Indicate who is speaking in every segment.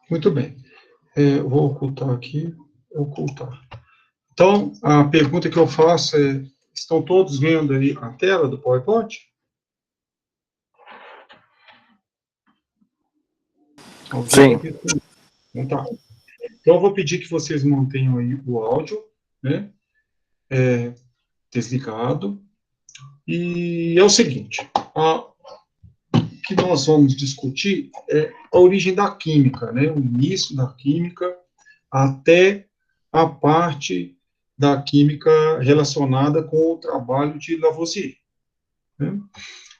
Speaker 1: Muito bem. Vou ocultar aqui, ocultar. Então, a pergunta que eu faço é, estão todos vendo aí a tela do PowerPoint? Alguém
Speaker 2: Sim.
Speaker 1: pode responder? Então, tá. Então, eu vou pedir que vocês mantenham aí o áudio, né, desligado. E é o seguinte, o que nós vamos discutir é a origem da química, né, o início da química até a parte da química relacionada com o trabalho de Lavoisier. Né?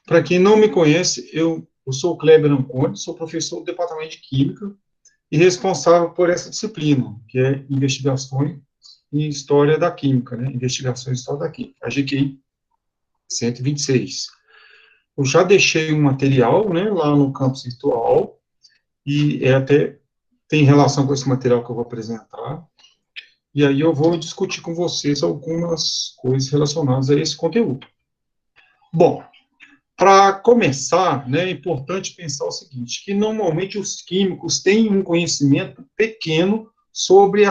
Speaker 1: Para quem não me conhece, eu sou o Kleber Anconi, sou professor do Departamento de Química e responsável por essa disciplina, que é Investigações em História da Química, né? Investigações em História da Química, a GQI 126. Eu já deixei um material, né, lá no campus virtual, e até tem relação com esse material que eu vou apresentar, e aí eu vou discutir com vocês algumas coisas relacionadas a esse conteúdo. Bom, para começar, né, é importante pensar o seguinte, que normalmente os químicos têm um conhecimento pequeno sobre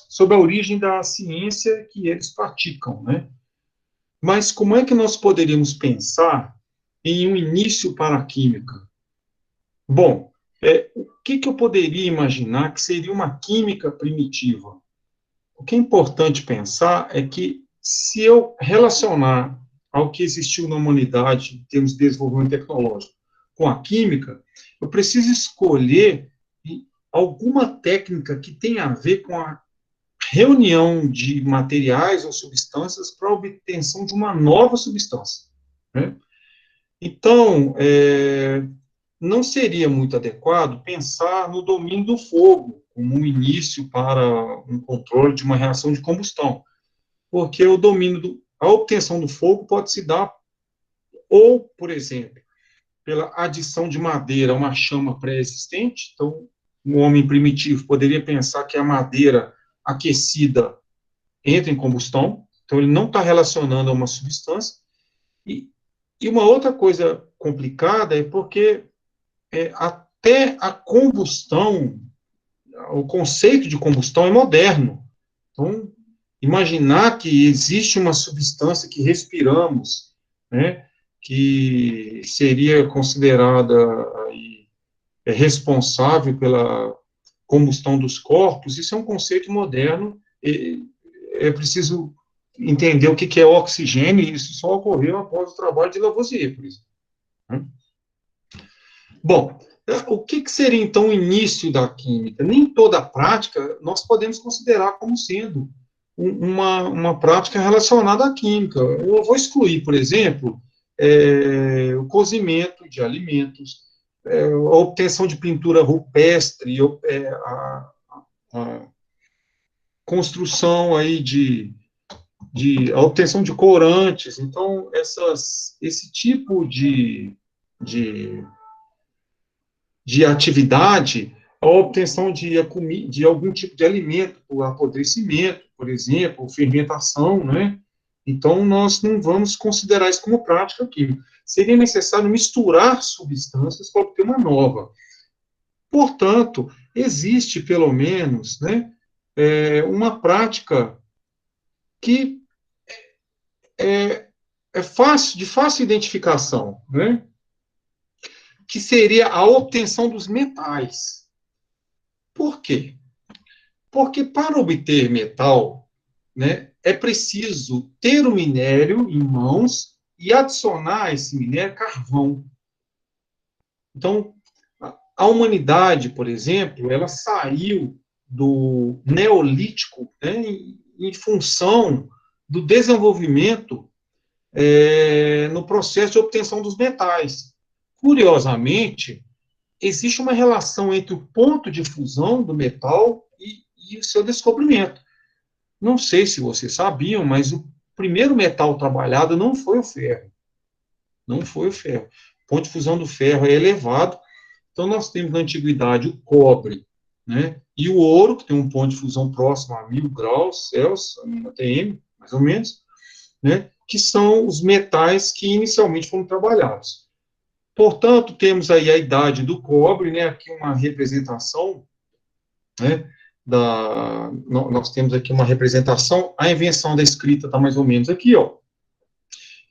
Speaker 1: sobre a origem da ciência que eles praticam, né? Mas como é que nós poderíamos pensar em um início para a química? Bom, o que eu poderia imaginar que seria uma química primitiva? O que é importante pensar é que, se eu relacionar ao que existiu na humanidade em termos de desenvolvimento tecnológico com a química, eu preciso escolher alguma técnica que tenha a ver com a reunião de materiais ou substâncias para a obtenção de uma nova substância. Né? Então, não seria muito adequado pensar no domínio do fogo como um início para um controle de uma reação de combustão, porque a obtenção do fogo pode se dar ou, por exemplo, pela adição de madeira a uma chama pré-existente. Então, um homem primitivo poderia pensar que a madeira aquecida entra em combustão, então ele não está relacionando a uma substância. E uma outra coisa complicada é porque até a combustão, o conceito de combustão é moderno. Então, imaginar que existe uma substância que respiramos, né, que seria considerada aí, responsável pela combustão dos corpos, isso é um conceito moderno, e é preciso entender o que é oxigênio, e isso só ocorreu após o trabalho de Lavoisier, por exemplo. Né? Bom, o que seria, então, o início da química? Nem toda prática nós podemos considerar como sendo uma prática relacionada à química. Eu vou excluir, por exemplo, o cozimento de alimentos, a obtenção de pintura rupestre, a construção aí a obtenção de corantes. Então, esse tipo de atividade, a obtenção de algum tipo de alimento, o apodrecimento, por exemplo, fermentação, né? Então, nós não vamos considerar isso como prática química. Seria necessário misturar substâncias para obter uma nova. Portanto, existe, pelo menos, né, uma prática que de fácil identificação, né? Que seria a obtenção dos metais. Por quê? Porque para obter metal, né, é preciso ter o minério em mãos e adicionar a esse minério carvão. Então, a humanidade, por exemplo, ela saiu do Neolítico, né, em função do desenvolvimento no processo de obtenção dos metais. Curiosamente, existe uma relação entre o ponto de fusão do metal e o seu descobrimento. Não sei se vocês sabiam, mas o primeiro metal trabalhado não foi o ferro. Não foi o ferro. O ponto de fusão do ferro é elevado. Então, nós temos na antiguidade o cobre, né? E o ouro, que tem um ponto de fusão próximo a 1000 graus Celsius, ATM, mais ou menos, né? Que são os metais que inicialmente foram trabalhados. Portanto, temos aí a idade do cobre, né? Aqui uma representação né? Nós temos aqui uma representação, a invenção da escrita está mais ou menos aqui, ó,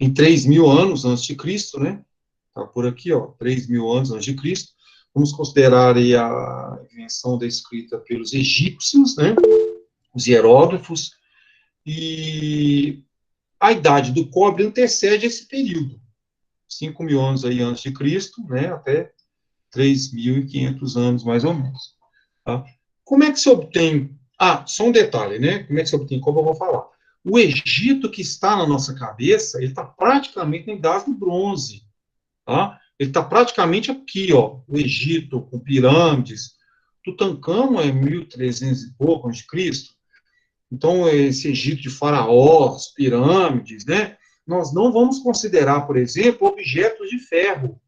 Speaker 1: em 3.000 anos antes de Cristo, né? Está por aqui, ó, 3.000 anos antes de Cristo. Vamos considerar aí a invenção da escrita pelos egípcios, né? Os hieróglifos, e a idade do cobre antecede esse período, 5.000 anos aí antes de Cristo, né? Até 3.500 anos, mais ou menos. Tá? Como é que se obtém... Ah, só um detalhe, né? Como é que se obtém, como eu vou falar. O Egito que está na nossa cabeça, ele está praticamente na Idade do Bronze, tá? Ele está praticamente aqui, ó, o Egito, com pirâmides. Tutancâmon é 1.300 e pouco antes de Cristo. Então, esse Egito de faraós, pirâmides, né? Nós não vamos considerar, por exemplo, objetos de ferro.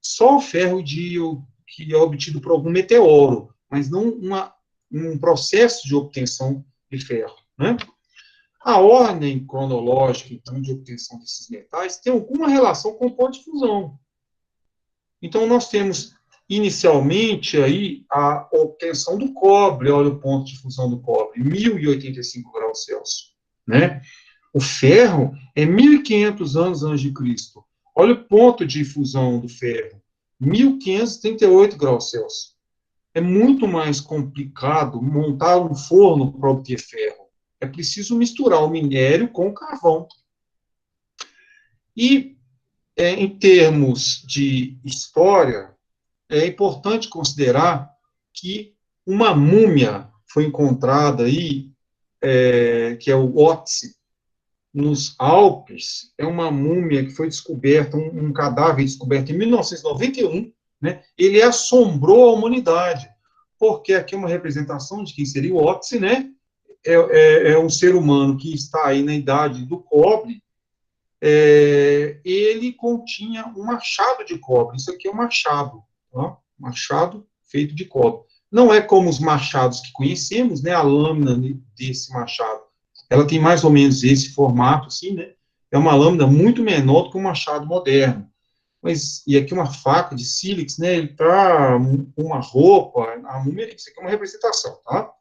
Speaker 1: Só o ferro que é obtido por algum meteoro, mas não um processo de obtenção de ferro, né? A ordem cronológica, então, de obtenção desses metais tem alguma relação com o ponto de fusão. Então, nós temos, inicialmente, aí, a obtenção do cobre, olha o ponto de fusão do cobre, 1.085 graus Celsius, né? O ferro é 1.500 anos antes de Cristo. Olha o ponto de fusão do ferro, 1.538 graus Celsius. É muito mais complicado montar um forno para obter ferro. É preciso misturar o minério com o carvão. E, em termos de história, é importante considerar que uma múmia foi encontrada aí, que é o Otzi, nos Alpes. É uma múmia que foi descoberta, um cadáver descoberto em 1991, né? Ele assombrou a humanidade, porque aqui é uma representação de quem seria o Otzi, né? É um ser humano que está aí na idade do cobre. Ele continha um machado de cobre. Isso aqui é um machado, tá? Machado feito de cobre. Não é como os machados que conhecemos, né? A lâmina desse machado, ela tem mais ou menos esse formato, assim, né? É uma lâmina muito menor do que um machado moderno. Mas, e aqui uma faca de sílex, né? Ele tá uma roupa, a múmia, isso aqui é uma representação, tá?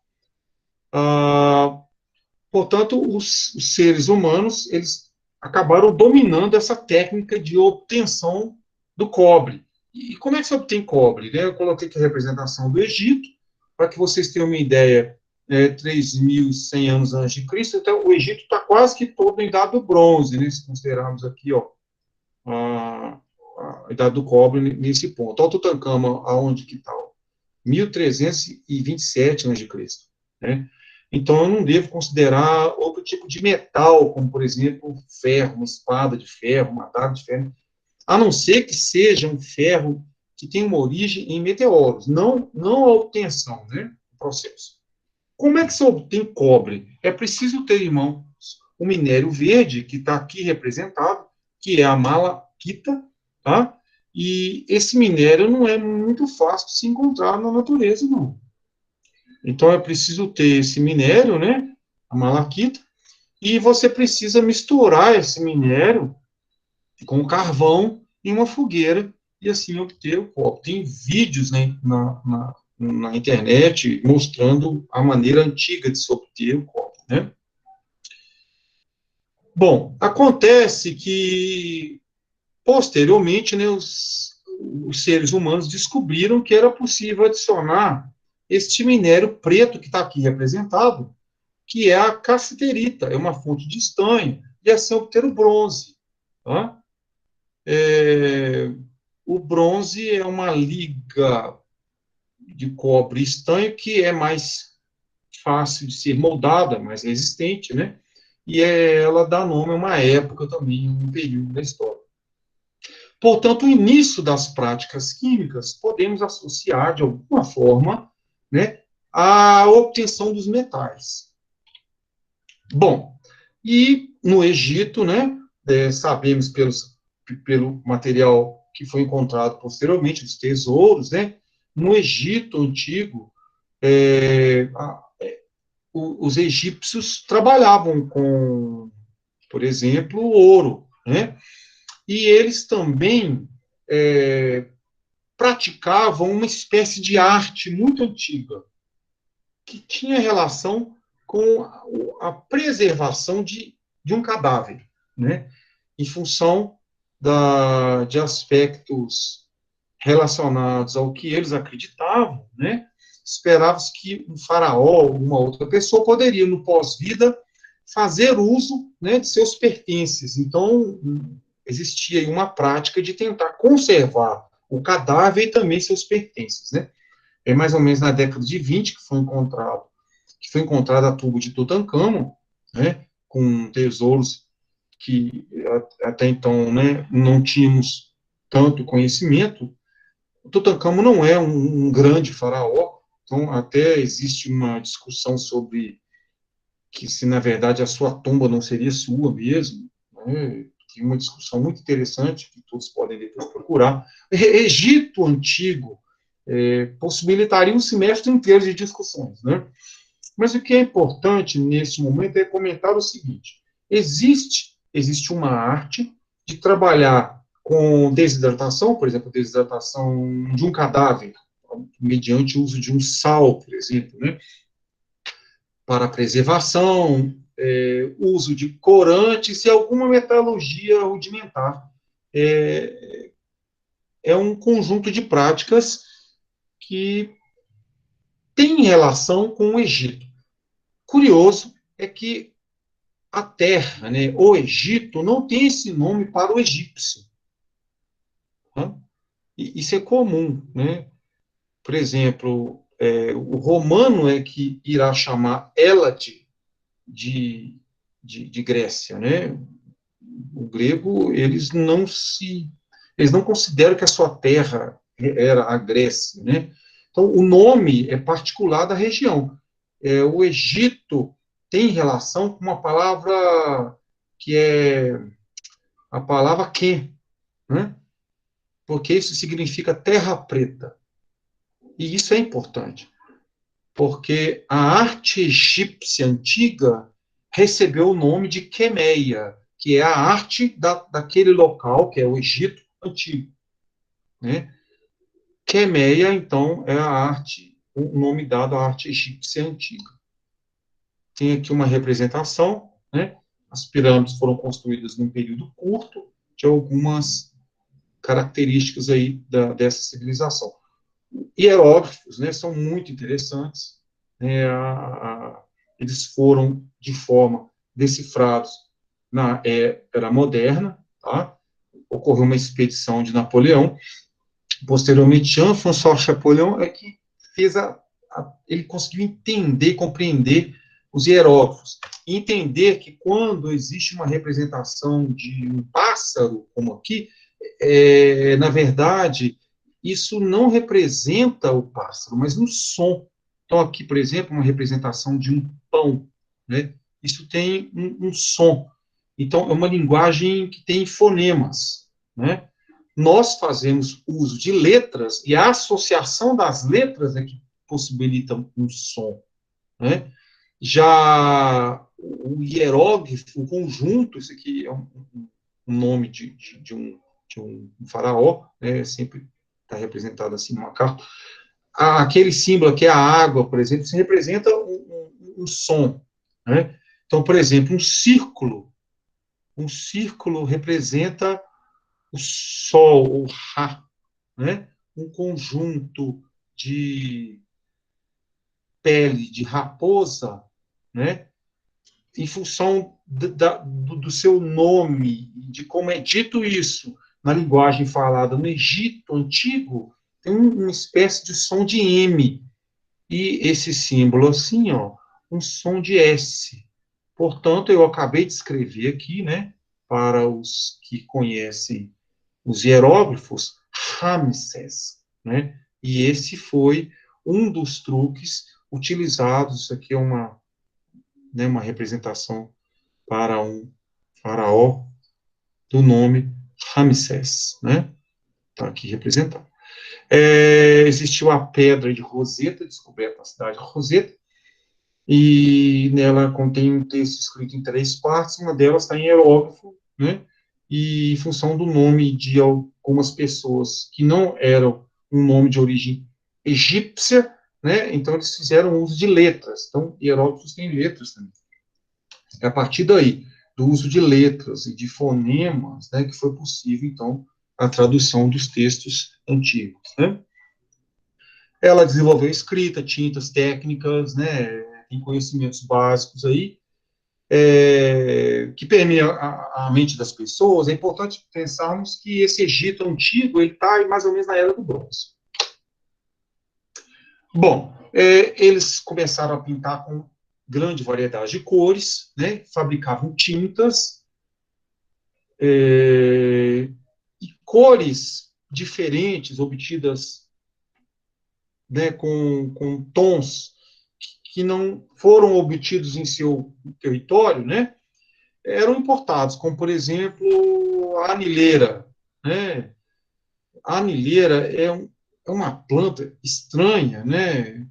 Speaker 1: Portanto, os seres humanos, eles acabaram dominando essa técnica de obtenção do cobre. E como é que se obtém cobre? Né? Eu coloquei aqui a representação do Egito, para que vocês tenham uma ideia, 3.100 anos antes de Cristo, então o Egito está quase que todo em idade do bronze, né? Se considerarmos aqui, ó, a, a idade do cobre nesse ponto. Olha o Tutancâmon, aonde que está? 1.327 a.C., né? Então, eu não devo considerar outro tipo de metal, como, por exemplo, ferro, uma espada de ferro, uma adaga de ferro, a não ser que seja um ferro que tem uma origem em meteoros, não a obtenção, né, o processo. Como é que se obtém cobre? É preciso ter em mãos o minério verde, que está aqui representado, que é a malaquita, tá? E esse minério não é muito fácil de se encontrar na natureza, não. Então, é preciso ter esse minério, né, a malaquita, e você precisa misturar esse minério com carvão em uma fogueira e assim obter o cobre. Tem vídeos, né, na internet mostrando a maneira antiga de se obter o cobre, né? Bom, acontece que, posteriormente, né, os seres humanos descobriram que era possível adicionar este minério preto que está aqui representado, que é a cassiterita, é uma fonte de estanho, e assim obter o bronze. Tá? O bronze é uma liga de cobre e estanho que é mais fácil de ser moldada, mais resistente, né? E ela dá nome a uma época também, um período da história. Portanto, o início das práticas químicas podemos associar, de alguma forma, né, à obtenção dos metais. Bom, e no Egito, né, sabemos pelo material que foi encontrado posteriormente, os tesouros, né, no Egito antigo, os egípcios trabalhavam com, por exemplo, o ouro, né, e eles também praticavam uma espécie de arte muito antiga, que tinha relação com a preservação de um cadáver, né? Em função de aspectos relacionados ao que eles acreditavam, né? Esperava-se que um faraó ou uma outra pessoa poderia, no pós-vida, fazer uso, né, de seus pertences. Então, existia aí uma prática de tentar conservar o cadáver e também seus pertences, né? É mais ou menos na década de 20 que foi encontrada a tumba de Tutancâmon, né, com tesouros que até então, né, não tínhamos tanto conhecimento. O Tutancâmon não é um grande faraó, então até existe uma discussão sobre que se na verdade a sua tumba não seria sua mesmo, né? Tem uma discussão muito interessante que todos podem depois procurar. Egito antigo possibilitaria um semestre inteiro de discussões, né? Mas o que é importante nesse momento é comentar o seguinte: existe uma arte de trabalhar com desidratação, por exemplo, desidratação de um cadáver, mediante o uso de um sal, por exemplo, né? Para preservação, uso de corantes e alguma metalurgia rudimentar. É um conjunto de práticas que tem relação com o Egito. Curioso é que a terra, né, o Egito, não tem esse nome para o egípcio. Né? E isso é comum. Né? Por exemplo, o romano é que irá chamar Hélade de Grécia. Né? O grego, eles não consideram que a sua terra era a Grécia. Né? Então, o nome é particular da região. O Egito tem relação com uma palavra que é a palavra que, né? Porque isso significa terra preta. E isso é importante, porque a arte egípcia antiga recebeu o nome de Quemeia, que é a arte daquele local, que é o Egito antigo. Né? Quemeia, então, é a arte, o nome dado à arte egípcia antiga. Tem aqui uma representação, né? As pirâmides foram construídas num período curto, de algumas características aí dessa civilização. Hieróglifos, né, são muito interessantes. Né, eles foram de forma decifrados na era moderna. Tá? Ocorreu uma expedição de Napoleão. Posteriormente, Jean-François Champollion é que ele conseguiu entender, compreender os hieróglifos. E entender que quando existe uma representação de um pássaro, como aqui, na verdade, isso não representa o pássaro, mas um som. Então, aqui, por exemplo, uma representação de um pão, né? Isso tem um som. Então, é uma linguagem que tem fonemas, né? Nós fazemos uso de letras, e a associação das letras é que possibilita um som, né? Já o hieróglifo, o conjunto, isso aqui é um nome de um faraó, né, sempre está representado assim numa carta. Aquele símbolo que é a água, por exemplo, se representa um som. Né? Então, por exemplo, um círculo representa o sol, o Ra, né? Um conjunto de pele de raposa, né? Em função do seu nome, de como é dito isso na linguagem falada no Egito antigo, tem uma espécie de som de M. E esse símbolo assim, ó, um som de S. Portanto, eu acabei de escrever aqui, né, para os que conhecem os hieróglifos, Ramsés, né? E esse foi um dos truques utilizados. Isso aqui é uma representação para um faraó do nome Ramsés, né? Está aqui representado. Existiu a pedra de Roseta, descoberta na cidade de Roseta, e nela contém um texto escrito em 3 partes, uma delas está em hieróglifo, né? E em função do nome de algumas pessoas que não eram um nome de origem egípcia, né? Então, eles fizeram uso de letras. Então, hieróglifos têm letras também. É a partir daí, do uso de letras e de fonemas, né, que foi possível, então, a tradução dos textos antigos, né? Ela desenvolveu escrita, tintas técnicas, né, tem conhecimentos básicos aí, que permeia a mente das pessoas. É importante pensarmos que esse Egito antigo, ele está mais ou menos na Era do Bronze. Bom, eles começaram a pintar com grande variedade de cores, né, fabricavam tintas, e cores diferentes, obtidas, né, com tons que não foram obtidos em seu território, né, eram importados, como, por exemplo, a anilheira, né? A anilheira é uma planta estranha, né?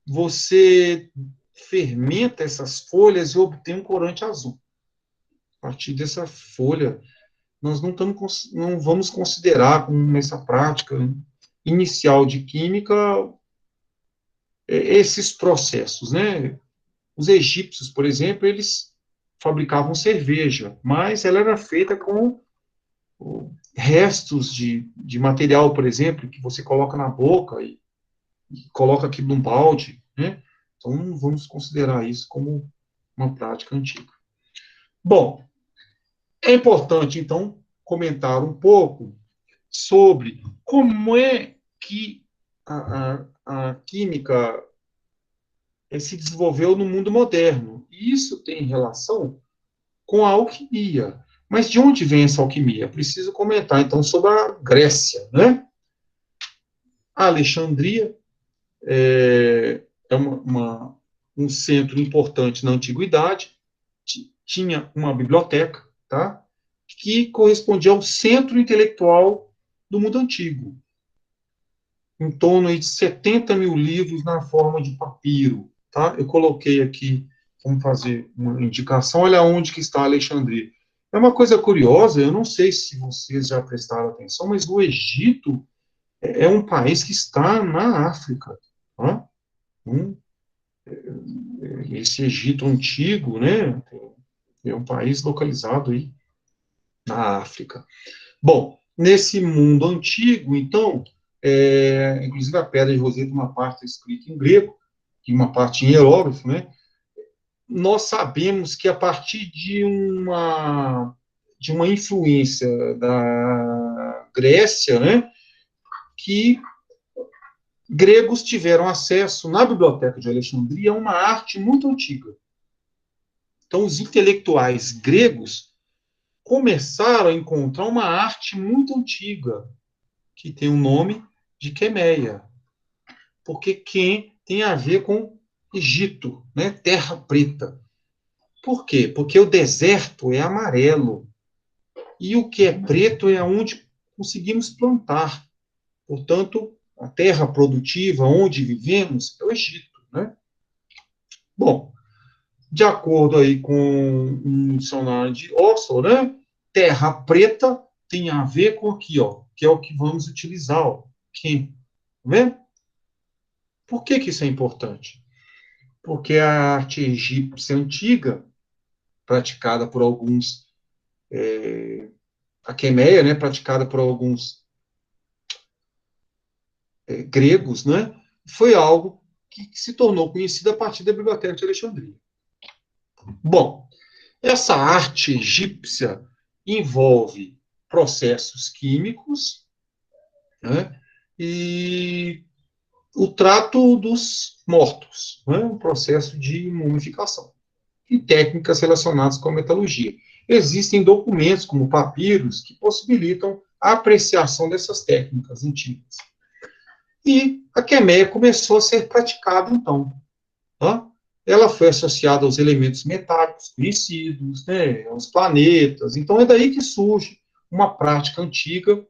Speaker 1: Você fermenta essas folhas e obtém um corante azul. A partir dessa folha, nós não vamos considerar como essa prática inicial de química esses processos, né? Os egípcios, por exemplo, eles fabricavam cerveja, mas ela era feita com restos de material, por exemplo, que você coloca na boca e coloca aqui num balde, né? Então, não vamos considerar isso como uma prática antiga. Bom, é importante, então, comentar um pouco sobre como é que a química se desenvolveu no mundo moderno. E isso tem relação com a alquimia. Mas de onde vem essa alquimia? Preciso comentar, então, sobre a Grécia, né? A Alexandria é um centro importante na antiguidade, tinha uma biblioteca, tá? Que correspondia ao centro intelectual do mundo antigo, em torno de 70 mil livros na forma de papiro, tá? Eu coloquei aqui, vamos fazer uma indicação, olha onde que está a Alexandria. É uma coisa curiosa, eu não sei se vocês já prestaram atenção, mas o Egito é um país que está na África, tá? Esse Egito antigo, né, é um país localizado aí na África. Bom, nesse mundo antigo, então, inclusive a Pedra de Roseta, uma parte é escrita em grego, e uma parte em hierógrafo, né, nós sabemos que a partir de uma influência da Grécia, né, que gregos tiveram acesso na Biblioteca de Alexandria a uma arte muito antiga. Então, os intelectuais gregos começaram a encontrar uma arte muito antiga, que tem o nome de Quemeia. Porque Quem tem a ver com Egito, né? Terra preta. Por quê? Porque o deserto é amarelo. E o que é preto é onde conseguimos plantar. Portanto, a terra produtiva onde vivemos é o Egito, né? Bom, de acordo aí com um dicionário de Oxford, né? Terra preta tem a ver com aqui, ó, que é o que vamos utilizar, ó, que, tá vendo? Por que que isso é importante? Porque a arte egípcia antiga, praticada por alguns, a quemeia, né, praticada por alguns gregos, né, foi algo que se tornou conhecido a partir da Biblioteca de Alexandria. Bom, essa arte egípcia envolve processos químicos, né, e o trato dos mortos, né, um processo de mumificação, e técnicas relacionadas com a metalurgia. Existem documentos, como papiros, que possibilitam a apreciação dessas técnicas antigas. E a quemeia começou a ser praticada, então. Tá? Ela foi associada aos elementos metálicos conhecidos, né, aos planetas. Então, é daí que surge uma prática antiga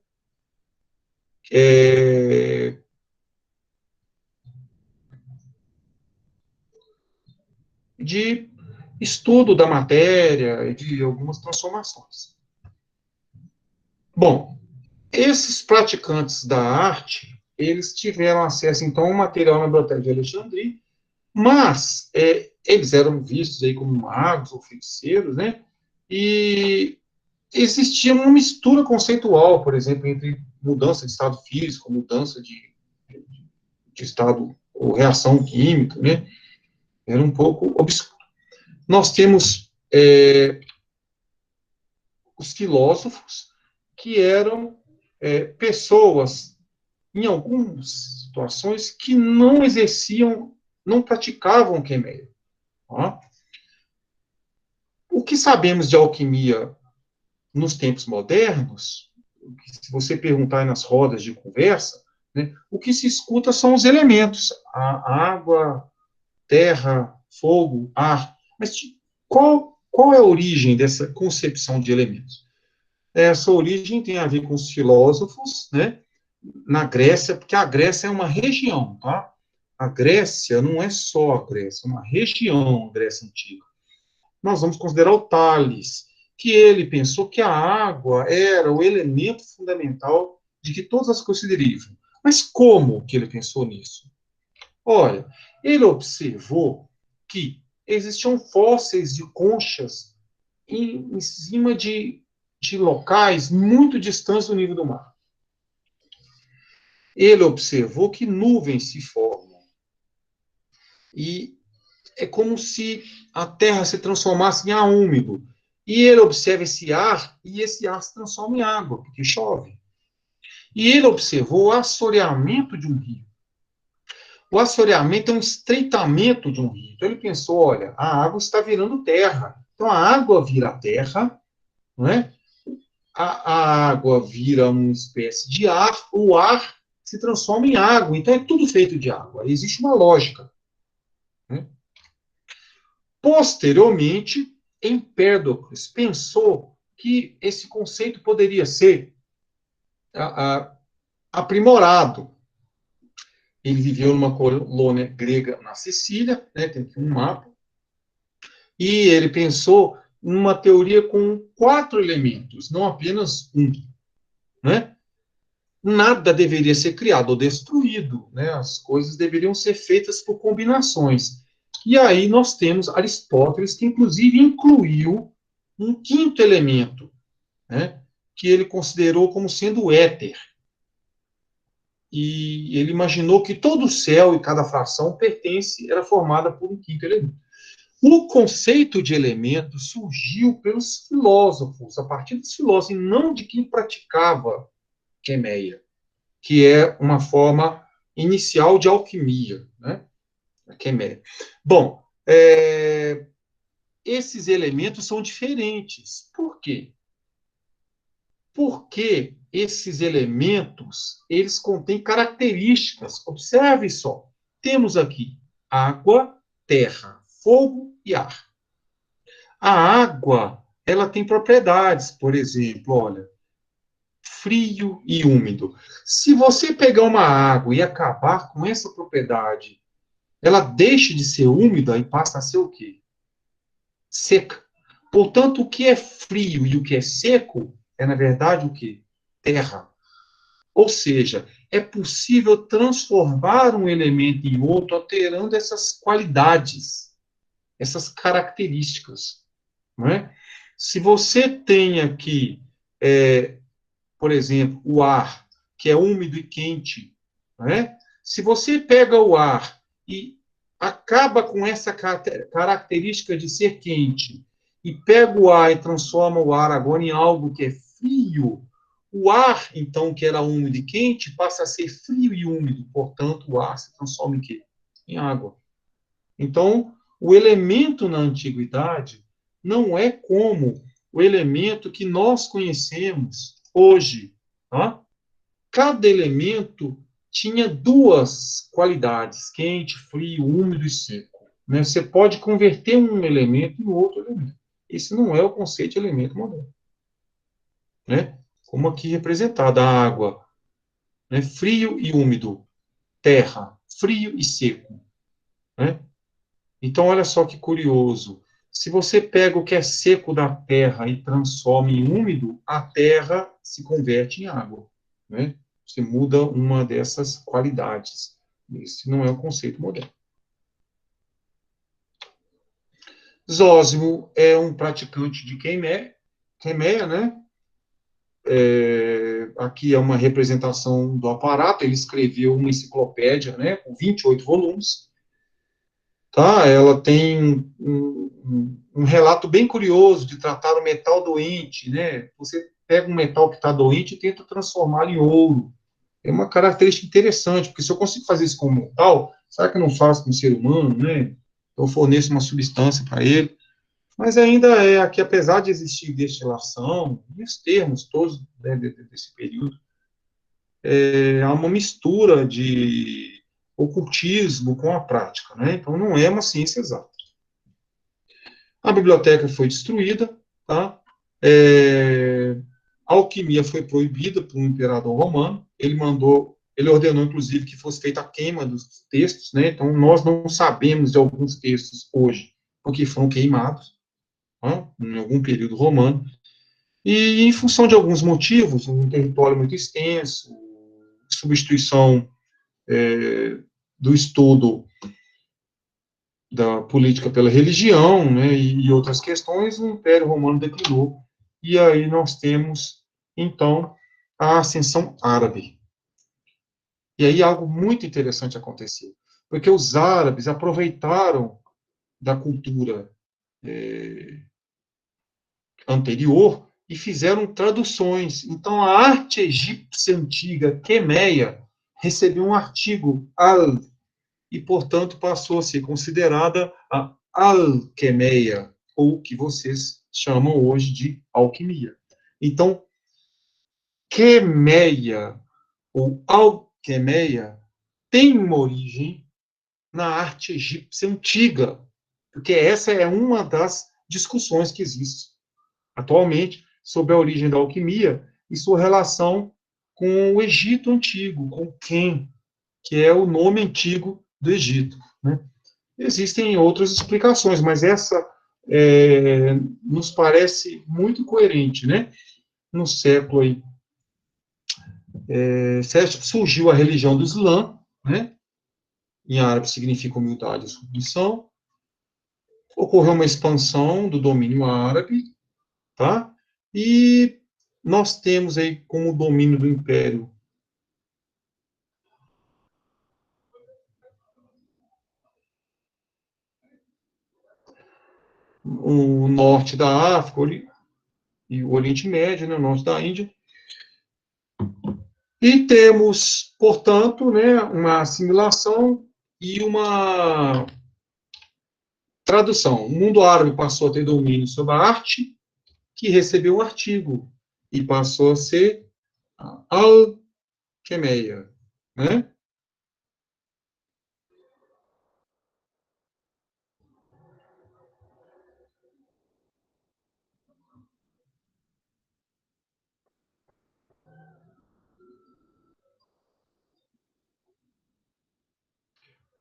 Speaker 1: de estudo da matéria e de algumas transformações. Bom, esses praticantes da arte, eles tiveram acesso, então, ao material na Biblioteca de Alexandria, mas eles eram vistos aí como magos ou feiticeiros, né? E existia uma mistura conceitual, por exemplo, entre mudança de estado físico, mudança de estado ou reação química, né? Era um pouco obscuro. Nós temos os filósofos, que eram pessoas, em algumas situações, que não exerciam, não praticavam quemeia. Tá? O que sabemos de alquimia nos tempos modernos, se você perguntar nas rodas de conversa, né, o que se escuta são os elementos, a água, terra, fogo, ar. Mas qual é a origem dessa concepção de elementos? Essa origem tem a ver com os filósofos, né, na Grécia, porque a Grécia é uma região, tá? A Grécia não é só a Grécia, é uma região, a Grécia Antiga. Nós vamos considerar o Tales, que ele pensou que a água era o elemento fundamental de que todas as coisas se derivam. Mas como que ele pensou nisso? Olha, ele observou que existiam fósseis de conchas em cima de locais muito distantes do nível do mar. Ele observou que nuvens se formam. E é como se a Terra se transformasse em ar úmido. E ele observa esse ar, e esse ar se transforma em água, porque chove. E ele observou o assoreamento de um rio. O assoreamento é um estreitamento de um rio. Então ele pensou, olha, a água está virando terra. Então a água vira terra, não é? A água vira uma espécie de ar, o ar se transforma em água. Então é tudo feito de água. Existe uma lógica. Né? Posteriormente, Empédocles pensou que esse conceito poderia ser aprimorado. Ele viveu numa colônia grega na Sicília, né, tem aqui um mapa, e ele pensou numa teoria com 4 elementos, não apenas um. Né? Nada deveria ser criado ou destruído, né? As coisas deveriam ser feitas por combinações. E aí nós temos Aristóteles, que inclusive incluiu um 5º elemento, né? Que ele considerou como sendo o éter. E ele imaginou que todo o céu e cada fração era formada por um 5º elemento. O conceito de elemento surgiu pelos filósofos, a partir dos filósofos, e não de quem praticava quemeia, que é uma forma inicial de alquimia, né? A quemeia. Bom, esses elementos são diferentes. Por quê? Porque esses elementos, eles contêm características. Observe só. Temos aqui água, terra, fogo e ar. A água, ela tem propriedades, por exemplo, olha, frio e úmido. Se você pegar uma água e acabar com essa propriedade, ela deixa de ser úmida e passa a ser o quê? Seca. Portanto, o que é frio e o que é seco é, na verdade, o quê? Terra. Ou seja, é possível transformar um elemento em outro, alterando essas qualidades, essas características. Não é? Se você tem aqui, por exemplo, o ar, que é úmido e quente, não é? Se você pega o ar e acaba com essa característica de ser quente, e pega o ar e transforma o ar agora em algo que é frio, o ar, então, que era úmido e quente, passa a ser frio e úmido, portanto, o ar se transforma em quê? Em água. Então, o elemento na antiguidade não é como o elemento que nós conhecemos hoje. Tá? Cada elemento tinha 2 qualidades, quente, frio, úmido e seco. Né? Você pode converter um elemento em outro elemento. Esse não é o conceito de elemento moderno. Né? Como aqui representado, a água, né? Frio e úmido, terra, frio e seco. Né? Então, olha só que curioso. Se você pega o que é seco da terra e transforma em úmido, a terra se converte em água. Né? Você muda uma dessas qualidades. Esse não é o conceito moderno. Zósimo é um praticante de quemeia, né? Aqui é uma representação do aparato. Ele escreveu uma enciclopédia, né, com 28 volumes. Tá? Ela tem um relato bem curioso de tratar o metal doente, né? Você pega um metal que está doente e tenta transformá-lo em ouro. É uma característica interessante, porque se eu consigo fazer isso com o metal, será que eu não faço com o ser humano, né? Eu forneço uma substância para ele. Mas ainda é aqui, apesar de existir destilação, e os termos todos, né, desse período, há uma mistura de ocultismo com a prática, né? Então não é uma ciência exata. A biblioteca foi destruída, tá? A alquimia foi proibida por um imperador romano. Ele ordenou, inclusive, que fosse feita a queima dos textos, né? Então nós não sabemos de alguns textos hoje, porque foram queimados, tá? Em algum período romano. E em função de alguns motivos, um território muito extenso, substituição do estudo da política pela religião, né, e outras questões, o Império Romano declinou. E aí nós temos, então, a ascensão árabe. E aí algo muito interessante aconteceu, porque os árabes aproveitaram da cultura anterior e fizeram traduções. Então, a arte egípcia antiga, quemeia, recebeu um artigo al, e, portanto, passou a ser considerada a alquemeia, ou que vocês chamam hoje de alquimia. Então, quemeia ou alquemeia tem uma origem na arte egípcia antiga, porque essa é uma das discussões que existe atualmente sobre a origem da alquimia e sua relação com o Egito antigo, com Ken, que é o nome antigo do Egito, né? Existem outras explicações, mas essa nos parece muito coerente, né? No século aí, sétimo surgiu a religião do Islã, né? Em árabe significa humildade e submissão. Ocorreu uma expansão do domínio árabe, tá? E nós temos aí como domínio do Império o norte da África e o Oriente Médio, né, o norte da Índia. E temos, portanto, né, uma assimilação e uma tradução. O mundo árabe passou a ter domínio sobre a arte, que recebeu um artigo, e passou a ser a alquemeia. Né?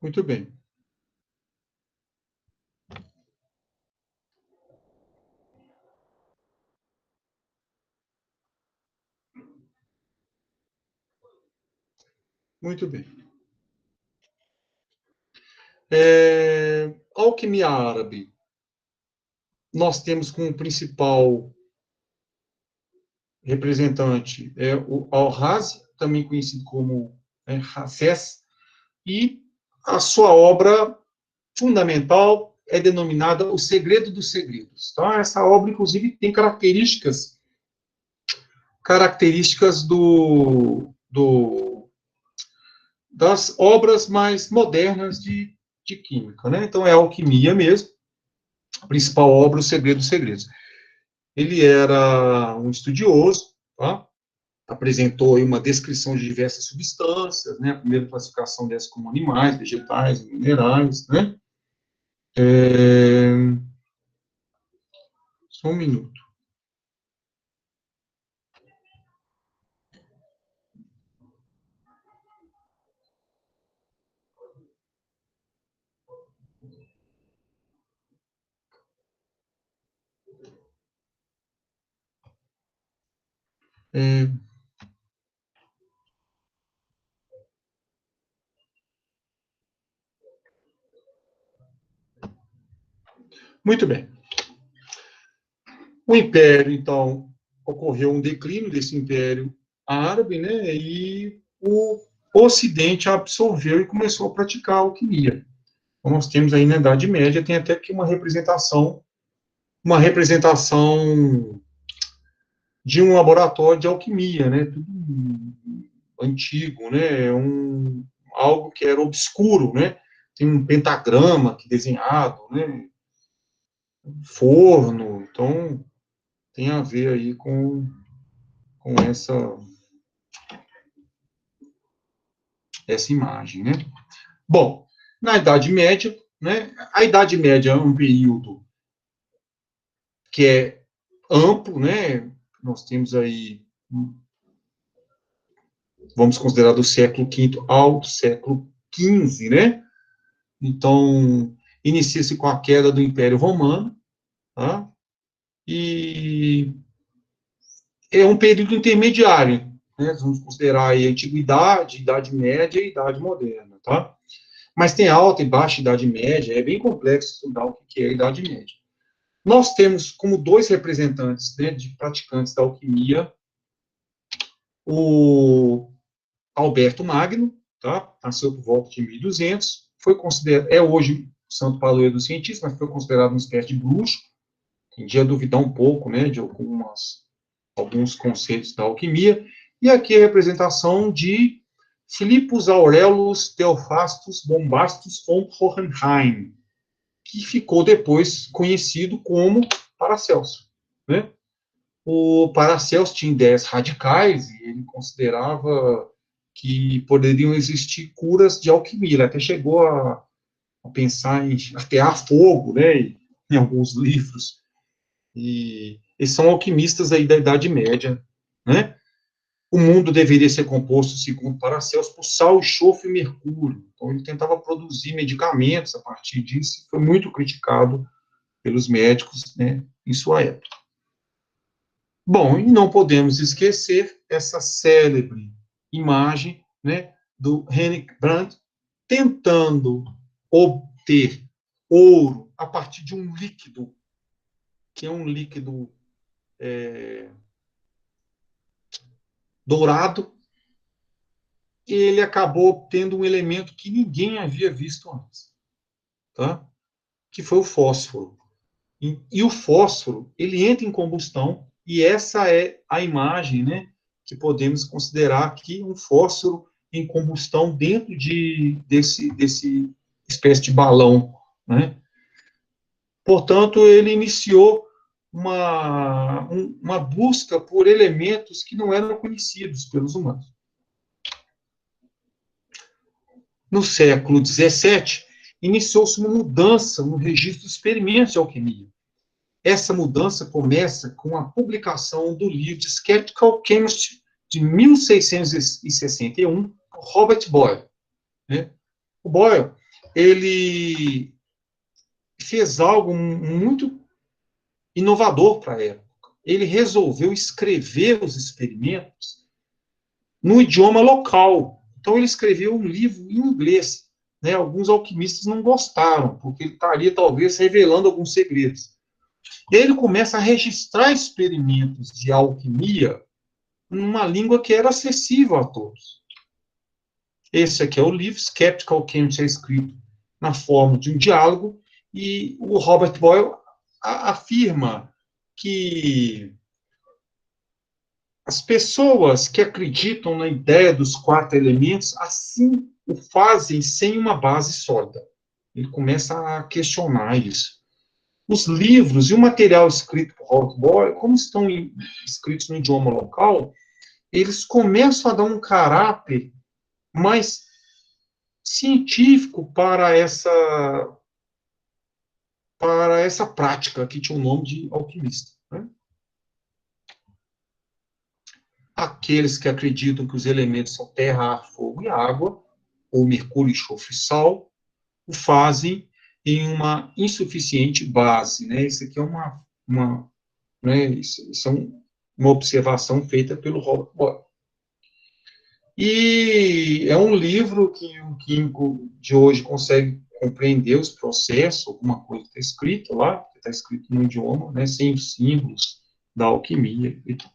Speaker 1: Muito bem. Muito bem. Alquimia árabe. Nós temos como principal representante o Al-Razi, também conhecido como Hafez, e a sua obra fundamental é denominada O Segredo dos Segredos. Então, essa obra, inclusive, tem características das obras mais modernas de química. Né? Então, é a alquimia mesmo, a principal obra, O Segredo dos Segredos. Ele era um estudioso, tá? Apresentou uma descrição de diversas substâncias, né? A primeira classificação dessas como animais, vegetais, minerais, né? É... Só um minuto. É... Muito bem. O Império, então, ocorreu um declínio desse Império Árabe, né, e o Ocidente absorveu e começou a praticar a alquimia. Então, nós temos aí na Idade Média, tem até que uma representação de um laboratório de alquimia, né, tudo antigo, né, algo que era obscuro, né, tem um pentagrama aqui desenhado, né, forno, então tem a ver aí com essa imagem, né. Bom, na Idade Média, né, a Idade Média é um período que é amplo, né, nós temos aí, vamos considerar do século V ao século XV, né, então, inicia-se com a queda do Império Romano, tá, e é um período intermediário, né, vamos considerar aí a Antiguidade, Idade Média e Idade Moderna, tá, mas tem alta e baixa Idade Média, é bem complexo estudar o que é a Idade Média. Nós temos como dois representantes, né, de praticantes da alquimia, o Alberto Magno, tá, nasceu por volta de 1200, foi considerado, é hoje o santo padroeiro dos cientistas, mas foi considerado uma espécie de bruxo, tendia a duvidar um pouco, né, de alguns conceitos da alquimia, e aqui a representação de Philippus Aurelius Theophrastus Bombastus von Hohenheim, que ficou depois conhecido como Paracelso, né? O Paracelso tinha ideias radicais e ele considerava que poderiam existir curas de alquimia. Ele até chegou a pensar em atear fogo, né, em alguns livros. E eles são alquimistas aí da Idade Média, né? O mundo deveria ser composto, segundo Paracelso, por sal, enxofre e mercúrio. Então, ele tentava produzir medicamentos a partir disso, e foi muito criticado pelos médicos, né, em sua época. Bom, e não podemos esquecer essa célebre imagem, né, do Henrik Brandt tentando obter ouro a partir de um líquido, que é um líquido dourado, e ele acabou obtendo um elemento que ninguém havia visto antes, tá? Que foi o fósforo. E o fósforo, ele entra em combustão, e essa é a imagem, né, que podemos considerar aqui um fósforo em combustão dentro desse espécie de balão, né? Portanto, ele iniciou uma busca por elementos que não eram conhecidos pelos humanos. No século XVII, iniciou-se uma mudança no registro dos experimentos de alquimia. Essa mudança começa com a publicação do livro de Skeptical Chemistry de 1661, por Robert Boyle, né? O Boyle, ele fez algo muito inovador para a época. Ele resolveu escrever os experimentos no idioma local. Então, ele escreveu um livro em inglês. Né? Alguns alquimistas não gostaram, porque ele estaria, talvez, revelando alguns segredos. Ele começa a registrar experimentos de alquimia numa língua que era acessível a todos. Esse aqui é o livro, Skeptical Chemistry, é escrito na forma de um diálogo, e o Robert Boyle afirma que as pessoas que acreditam na ideia dos 4 elementos, assim o fazem sem uma base sólida. Ele começa a questionar isso. Os livros e o material escrito por Robert Boyle, como estão escritos no idioma local, eles começam a dar um caráter mais científico para essa prática que tinha o nome de alquimista. Né? Aqueles que acreditam que os elementos são terra, ar, fogo e água, ou mercúrio, enxofre e sal, o fazem em uma insuficiente base. Né? Isso aqui é isso é uma observação feita pelo Robert Boyle. E é um livro que o químico de hoje consegue compreender os processos, alguma coisa que está escrito lá, que está escrito no idioma, né, sem os símbolos da alquimia e tal.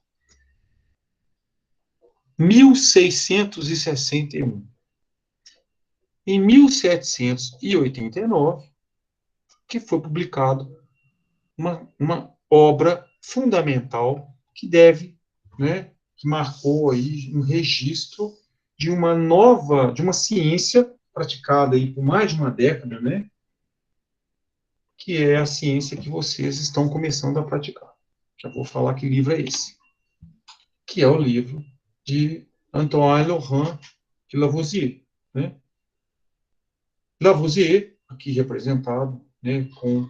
Speaker 1: 1661. Em 1789, que foi publicado uma obra fundamental que deve, né, que marcou aí um registro de uma ciência praticada aí por mais de uma década, né, que é a ciência que vocês estão começando a praticar. Já vou falar que livro é esse, que é o livro de Antoine Laurent de Lavoisier, né? Lavoisier, aqui representado, né, com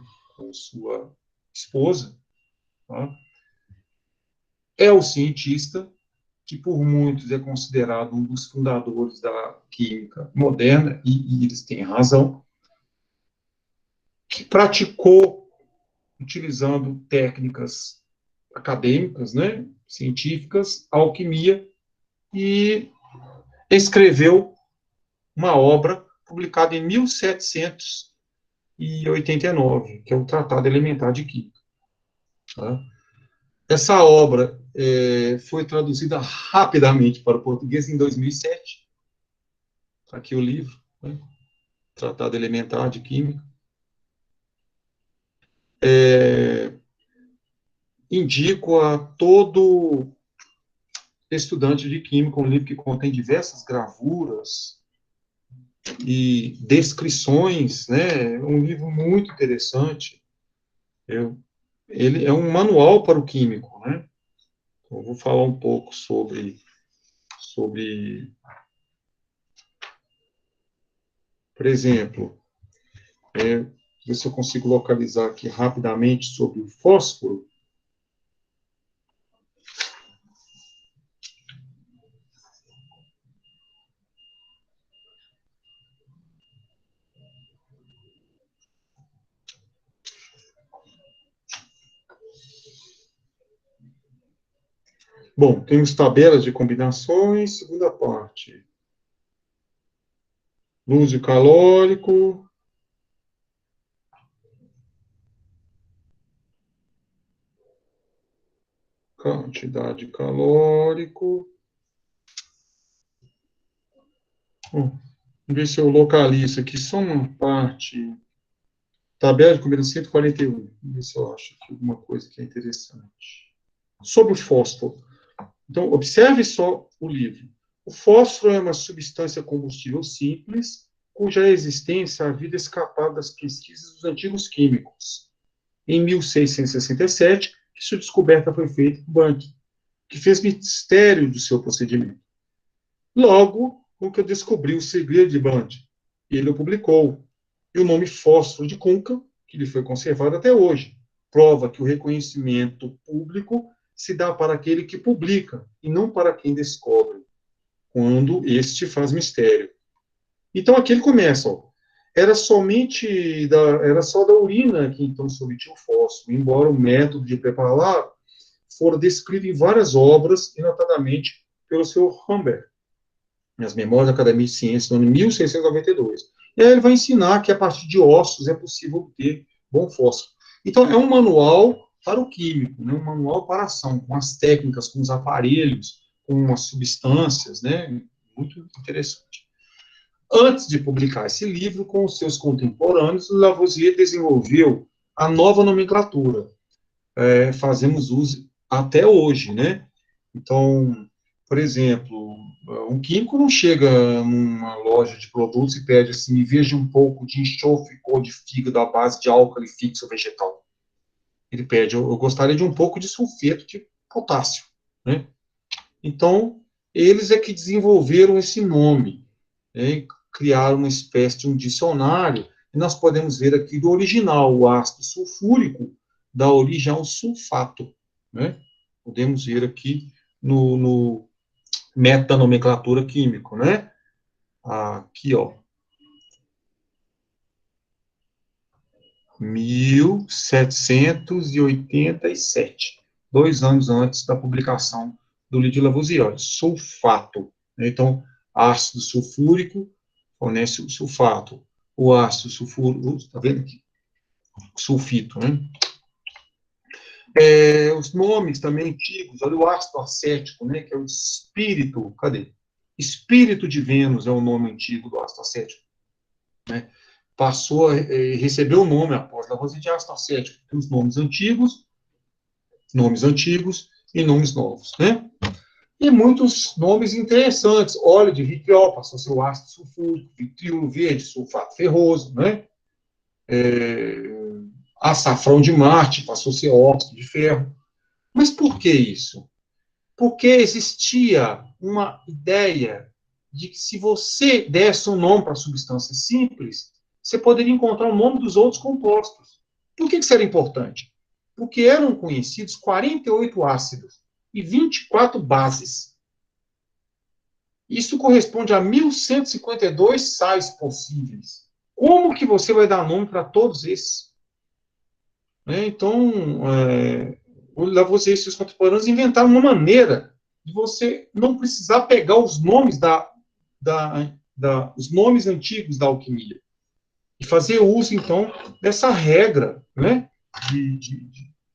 Speaker 1: sua esposa, tá? É o cientista que por muitos é considerado um dos fundadores da química moderna, e eles têm razão, que praticou, utilizando técnicas acadêmicas, né, científicas, alquimia, e escreveu uma obra publicada em 1789, que é o Tratado Elementar de Química. Tá? Essa obra foi traduzida rapidamente para o português em 2007. Está aqui o livro, né? Tratado Elementar de Química. Indico a todo estudante de Química um livro que contém diversas gravuras e descrições, né? Um livro muito interessante. Ele é um manual para o químico, né? Eu vou falar um pouco sobre, por exemplo, ver se eu consigo localizar aqui rapidamente sobre o fósforo. Bom, temos tabelas de combinações, segunda parte. Luz calórico. Quantidade calórico. Vamos ver se eu localizo aqui só uma parte. Tabela de combinação 141. Vamos ver se eu acho aqui alguma coisa que é interessante. Sobre o fósforo. Então, observe só o livro. O fósforo é uma substância combustível simples, cuja existência havia escapado das pesquisas dos antigos químicos. Em 1667, que sua descoberta foi feita por Bank, que fez mistério do seu procedimento. Logo, o que descobriu o segredo de Bank, ele o publicou. E o nome fósforo de Kuhnke, que lhe foi conservado até hoje, prova que o reconhecimento público se dá para aquele que publica, e não para quem descobre, quando este faz mistério. Então, aqui ele começa, ó, era só da urina que então se obtinha o fósforo, embora o método de preparar fora descrito em várias obras, e notadamente pelo seu Humbert, nas Memórias da Academia de Ciências, no ano de 1692. E aí ele vai ensinar que a partir de ossos é possível obter bom fósforo. Então, é um manual para o químico, né? Um manual para a ação, com as técnicas, com os aparelhos, com as substâncias, né? Muito interessante. Antes de publicar esse livro, com os seus contemporâneos, Lavoisier desenvolveu a nova nomenclatura. Fazemos uso até hoje, né? Então, por exemplo, um químico não chega numa loja de produtos e pede assim, me veja um pouco de enxofre cor de fígado à base de álcali fixo vegetal. Ele pede, eu gostaria de um pouco de sulfeto de potássio, né? Então, eles é que desenvolveram esse nome, né? Criaram uma espécie de um dicionário, e nós podemos ver aqui do original, o ácido sulfúrico dá origem ao sulfato, né? Podemos ver aqui no metanomenclatura químico, né? Aqui, ó. 1787, 2 anos antes da publicação do livro de Lavoisier, sulfato. Então, ácido sulfúrico fornece o sulfato. o ácido sulfúrico, tá vendo aqui? Sulfito, né? Os nomes também antigos, olha o ácido acético, né, que é o espírito, cadê? Espírito de Vênus é o nome antigo do ácido acético, né? Passou a receber o nome após Lavoisier de ácido acético. Tem os nomes antigos e nomes novos, né? E muitos nomes interessantes. Óleo de vitriol passou a ser o ácido sulfúrico, vitriolo verde, sulfato ferroso, né? Açafrão de Marte passou a ser óxido de ferro. Mas por que isso? Porque existia uma ideia de que se você desse um nome para a substância simples, você poderia encontrar o nome dos outros compostos. Por que isso era importante? Porque eram conhecidos 48 ácidos e 24 bases. Isso corresponde a 1.152 sais possíveis. Como que você vai dar nome para todos esses? Então, o Lavoisier e seus contemporâneos inventaram uma maneira de você não precisar pegar os nomes os nomes antigos da alquimia e fazer uso, então, dessa regra, né,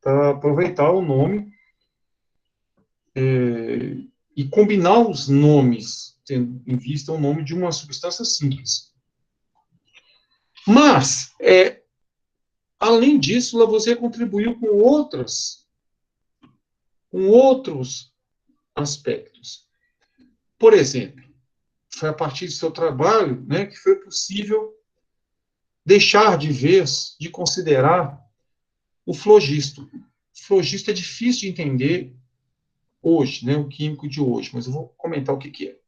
Speaker 1: para aproveitar o nome e combinar os nomes, tendo em vista o nome de uma substância simples. Mas, além disso, Lavoisier contribuiu com outros aspectos. Por exemplo, foi a partir do seu trabalho, né, que foi possível deixar de vez de considerar o flogisto. O flogisto é difícil de entender hoje, né, o químico de hoje, mas eu vou comentar o que é.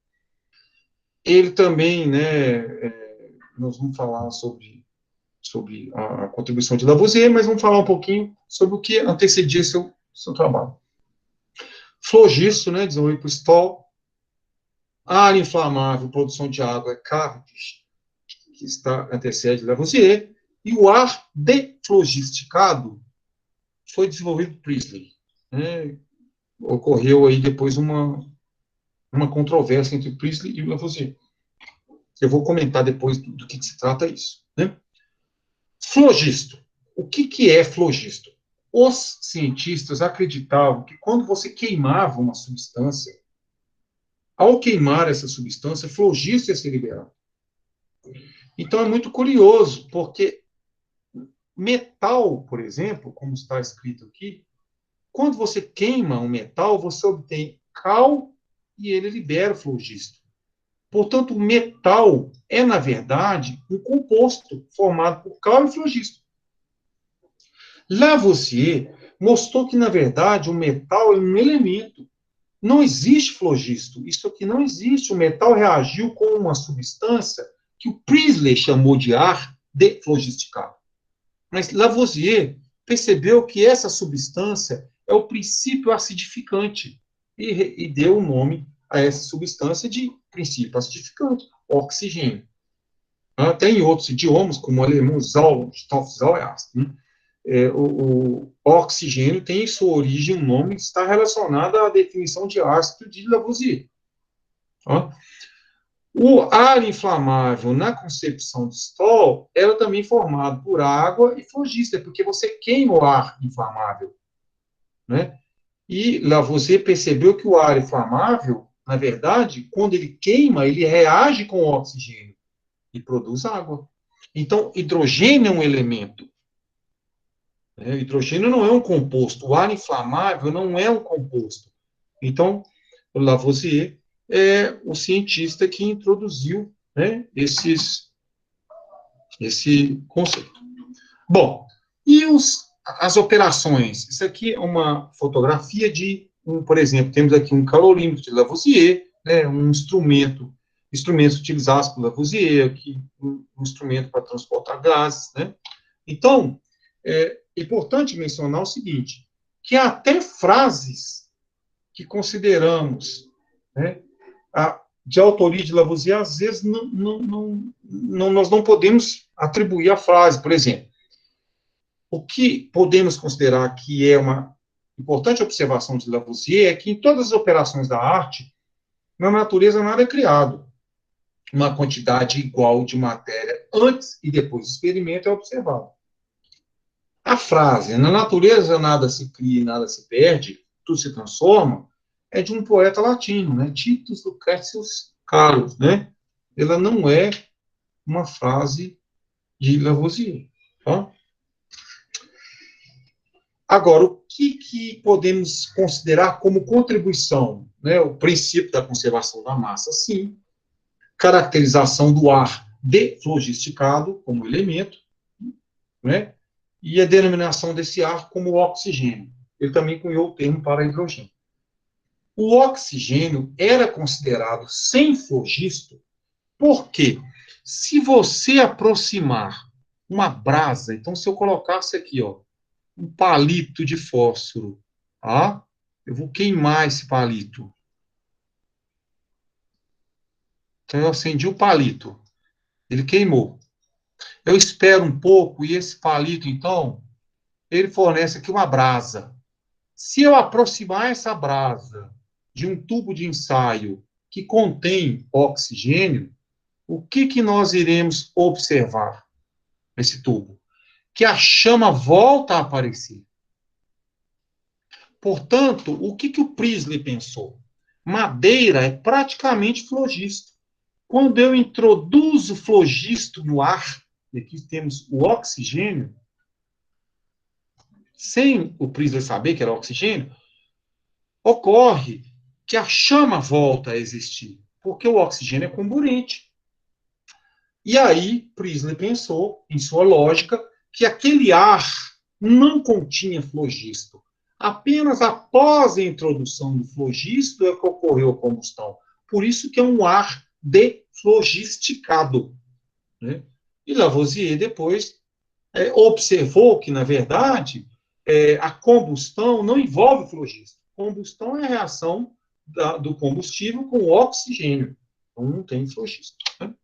Speaker 1: Ele também, né, nós vamos falar sobre a contribuição de Lavoisier, mas vamos falar um pouquinho sobre o que antecedia seu trabalho. Flogisto, né, desenvolvido por Stoll, ar inflamável, produção de água, Cavendish, que antecede Lavoisier, e o ar deflogisticado foi desenvolvido por Priestley. Né? Ocorreu aí depois uma controvérsia entre Priestley e Lavoisier. Eu vou comentar depois do que se trata isso. Né? Flogisto. O que é flogisto? Os cientistas acreditavam que quando você queimava uma substância, ao queimar essa substância, flogisto ia ser liberado. Então é muito curioso, porque metal, por exemplo, como está escrito aqui, quando você queima um metal, você obtém cal e ele libera o flogisto. Portanto, o metal é, na verdade, um composto formado por cal e flogisto. Lavoisier mostrou que, na verdade, o metal é um elemento. Não existe flogisto. Isso aqui não existe. O metal reagiu com uma substância que o Priestley chamou de ar deflogisticado. Mas Lavoisier percebeu que essa substância é o princípio acidificante e deu o nome a essa substância de princípio acidificante, oxigênio. Até em outros idiomas, como o alemão Sauerstoff, o oxigênio tem sua origem, um nome que está relacionado à definição de ácido de Lavoisier. O ar inflamável, na concepção de Stoll, era também formado por água e flogisto, porque você queima o ar inflamável. Né? E Lavoisier percebeu que o ar inflamável, na verdade, quando ele queima, ele reage com o oxigênio e produz água. Então, hidrogênio é um elemento. Né? Hidrogênio não é um composto. O ar inflamável não é um composto. Então, o Lavoisier é o cientista que introduziu, né, esse conceito. Bom, e as operações? Isso aqui é uma fotografia de, por exemplo, temos aqui um calorímetro de Lavoisier, né, um instrumentos utilizados por Lavoisier, aqui um instrumento para transportar gases. Né? Então, é importante mencionar o seguinte, que há até frases que consideramos, né, de autoria de Lavoisier, às vezes nós não podemos atribuir a frase. Por exemplo, o que podemos considerar que é uma importante observação de Lavoisier é que em todas as operações da arte, na natureza nada é criado. uma quantidade igual de matéria antes e depois do experimento é observado. A frase, na natureza nada se cria e nada se perde, tudo se transforma, é de um poeta latino, né? Titus Lucretius Carlos, né? Ela não é uma frase de Lavoisier. Tá? Agora, o que podemos considerar como contribuição? Né? O princípio da conservação da massa, sim. Caracterização do ar deflogisticado como elemento, né? E a denominação desse ar como oxigênio. Ele também cunhou o termo para hidrogênio. O oxigênio era considerado sem flogisto, porque se você aproximar uma brasa, então se eu colocasse aqui, ó, um palito de fósforo, tá? Eu vou queimar esse palito. Então eu acendi o palito, ele queimou. Eu espero um pouco e esse palito, então, ele fornece aqui uma brasa. Se eu aproximar essa brasa de um tubo de ensaio que contém oxigênio, o que nós iremos observar nesse tubo? Que a chama volta a aparecer. Portanto, o que o Priestley pensou? Madeira é praticamente flogisto. Quando eu introduzo flogisto no ar, e aqui temos o oxigênio, sem o Priestley saber que era oxigênio, ocorre que a chama volta a existir, porque o oxigênio é comburente. E aí, Priestley pensou, em sua lógica, que aquele ar não continha flogisto. Apenas após a introdução do flogisto é que ocorreu a combustão. Por isso que é um ar deflogisticado. Né? E Lavoisier depois observou que, na verdade, a combustão não envolve flogisto. Combustão é a reação do combustível com o oxigênio. Então, não tem flogisto. Né?